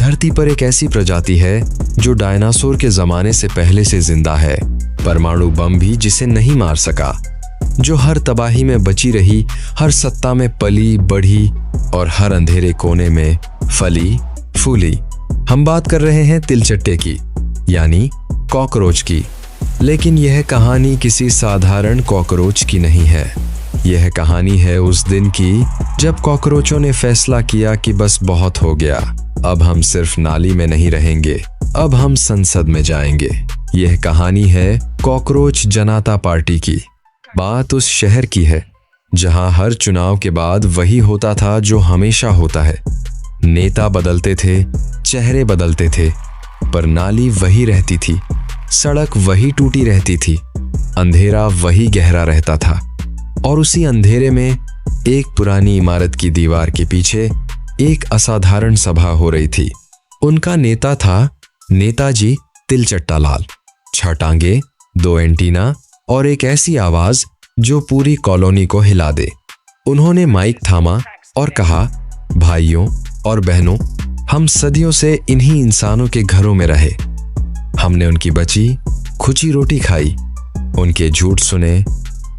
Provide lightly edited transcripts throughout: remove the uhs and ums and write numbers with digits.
धरती पर एक ऐसी प्रजाति है जो डायनासोर के जमाने से पहले से जिंदा है, परमाणु बम भी जिसे नहीं मार सका, जो हर तबाही में बची रही, हर सत्ता में पली बढ़ी और हर अंधेरे कोने में फली फूली। हम बात कर रहे हैं तिलचट्टे की, यानी कॉकरोच की। लेकिन यह कहानी किसी साधारण कॉकरोच की नहीं है। यह कहानी है उस दिन की जब कॉकरोचों ने फैसला किया कि बस बहुत हो गया, अब हम सिर्फ नाली में नहीं रहेंगे, अब हम संसद में जाएंगे। यह कहानी है कॉकरोच जनता पार्टी की। बात उस शहर की है जहां हर चुनाव के बाद वही होता था जो हमेशा होता है। नेता बदलते थे, चेहरे बदलते थे, पर नाली वही रहती थी, सड़क वही टूटी रहती थी, अंधेरा वही गहरा रहता था। और उसी अंधेरे में एक पुरानी इमारत की दीवार के पीछे एक असाधारण सभा हो रही थी। उनका नेता था नेताजी तिलचट्टा लाल। 6 टांगे, 2 एंटीना और एक ऐसी आवाज जो पूरी कॉलोनी को हिला दे। उन्होंने माइक थामा और कहा, भाइयों और बहनों, हम सदियों से इन्हीं इंसानों के घरों में रहे। हमने उनकी बची खुची रोटी खाई, उनके झूठ सुने,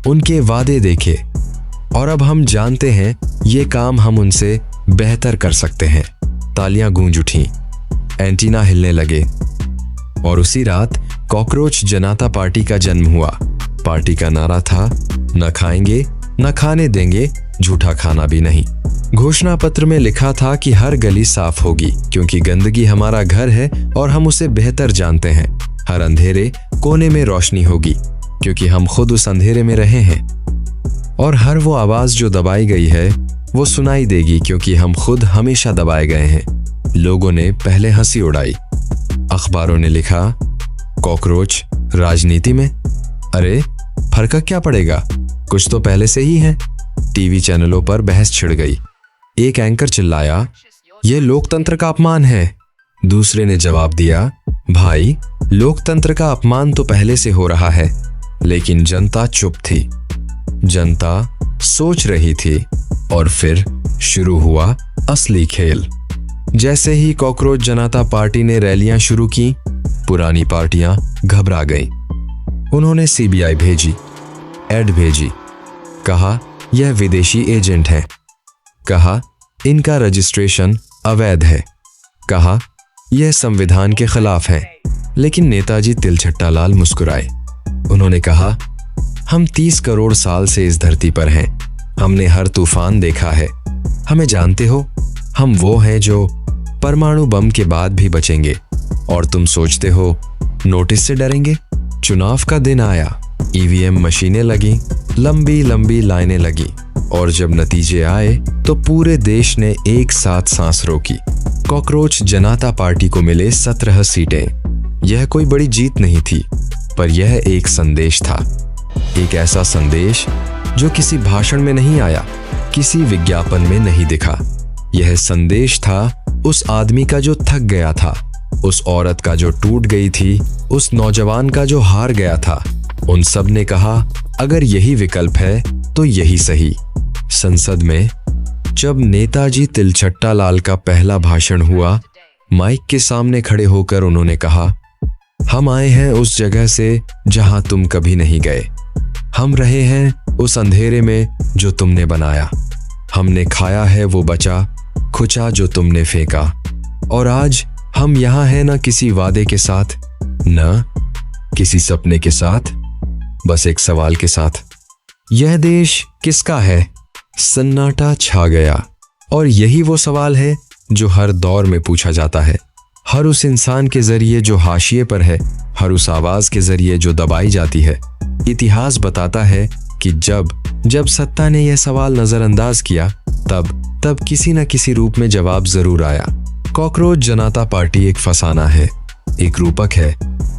उनके वादे देखे, और अब हम जानते हैं ये काम हम उनसे बेहतर कर सकते हैं। तालियां गूंज उठीं, एंटीना हिलने लगे और उसी रात कॉकरोच जनता पार्टी का जन्म हुआ। पार्टी का नारा था, न खाएंगे, न खाने देंगे, झूठा खाना भी नहीं। घोषणा पत्र में लिखा था कि हर गली साफ होगी क्योंकि गंदगी हमारा घर है और हम उसे बेहतर जानते हैं। हर अंधेरे कोने में रोशनी होगी क्योंकि हम खुद उस अंधेरे में रहे हैं। और हर वो आवाज जो दबाई गई है वो सुनाई देगी क्योंकि हम खुद हमेशा दबाए गए हैं। लोगों ने पहले हंसी उड़ाई, अखबारों ने लिखा, कॉकरोच राजनीति में, अरे फर्क क्या पड़ेगा, कुछ तो पहले से ही है। टीवी चैनलों पर बहस छिड़ गई। एक एंकर चिल्लाया, ये लोकतंत्र का अपमान है। दूसरे ने जवाब दिया, भाई लोकतंत्र का अपमान तो पहले से हो रहा है। लेकिन जनता चुप थी, जनता सोच रही थी। और फिर शुरू हुआ असली खेल। जैसे ही कॉकरोच जनता पार्टी ने रैलियां शुरू की, पुरानी पार्टियां घबरा गईं। उन्होंने सीबीआई भेजी, एड भेजी, कहा यह विदेशी एजेंट है, कहा इनका रजिस्ट्रेशन अवैध है, कहा यह संविधान के खिलाफ है। लेकिन नेताजी तिलचट्टा लाल मुस्कुराए। उन्होंने कहा, हम 30 करोड़ साल से इस धरती पर हैं, हमने हर तूफान देखा है, हमें जानते हो, हम वो हैं जो परमाणु बम के बाद भी बचेंगे। और तुम सोचते हो नोटिस से डरेंगे? चुनाव का दिन आया, ईवीएम मशीनें लगी, लंबी लंबी लाइनें लगी, और जब नतीजे आए तो पूरे देश ने एक साथ सांस रोकी। कॉकरोच जनता पार्टी को मिले 17 सीटें। यह कोई बड़ी जीत नहीं थी, पर यह एक संदेश था, एक ऐसा संदेश जो किसी भाषण में नहीं आया, किसी विज्ञापन में नहीं दिखा। यह संदेश था उस आदमी का जो थक गया था, उस औरत का जो टूट गई थी, उस नौजवान का जो हार गया था। उन सब ने कहा, अगर यही विकल्प है तो यही सही। संसद में जब नेताजी तिलचट्टा लाल का पहला भाषण हुआ, माइक के सामने खड़े होकर उन्होंने कहा, हम आए हैं उस जगह से जहां तुम कभी नहीं गए। हम रहे हैं उस अंधेरे में जो तुमने बनाया। हमने खाया है वो बचा खुचा जो तुमने फेंका। और आज हम यहाँ हैं न किसी वादे के साथ, न किसी सपने के साथ, बस एक सवाल के साथ, यह देश किसका है? सन्नाटा छा गया। और यही वो सवाल है जो हर दौर में पूछा जाता है, हर उस इंसान के जरिए जो हाशिए पर है, हर उस आवाज के जरिए जो दबाई जाती है। इतिहास बताता है कि जब सत्ता ने यह सवाल नजरअंदाज किया, तब किसी न किसी रूप में जवाब जरूर आया। कॉकरोच जनता पार्टी एक फसाना है, एक रूपक है,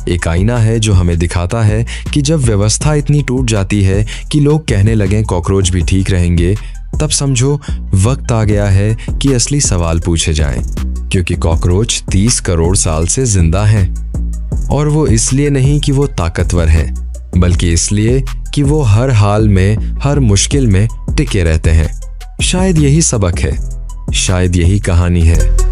एक आईना है जो हमें दिखाता है कि जब व्यवस्था इतनी टूट जाती है कि लोग कहने लगें कॉकरोच भी ठीक रहेंगे, तब समझो वक्त आ गया है कि असली सवाल पूछे जाएं। क्योंकि कॉकरोच 30 करोड़ साल से जिंदा हैं, और वो इसलिए नहीं कि वो ताकतवर हैं, बल्कि इसलिए कि वो हर हाल में, हर मुश्किल में टिके रहते हैं। शायद यही सबक है, शायद यही कहानी है।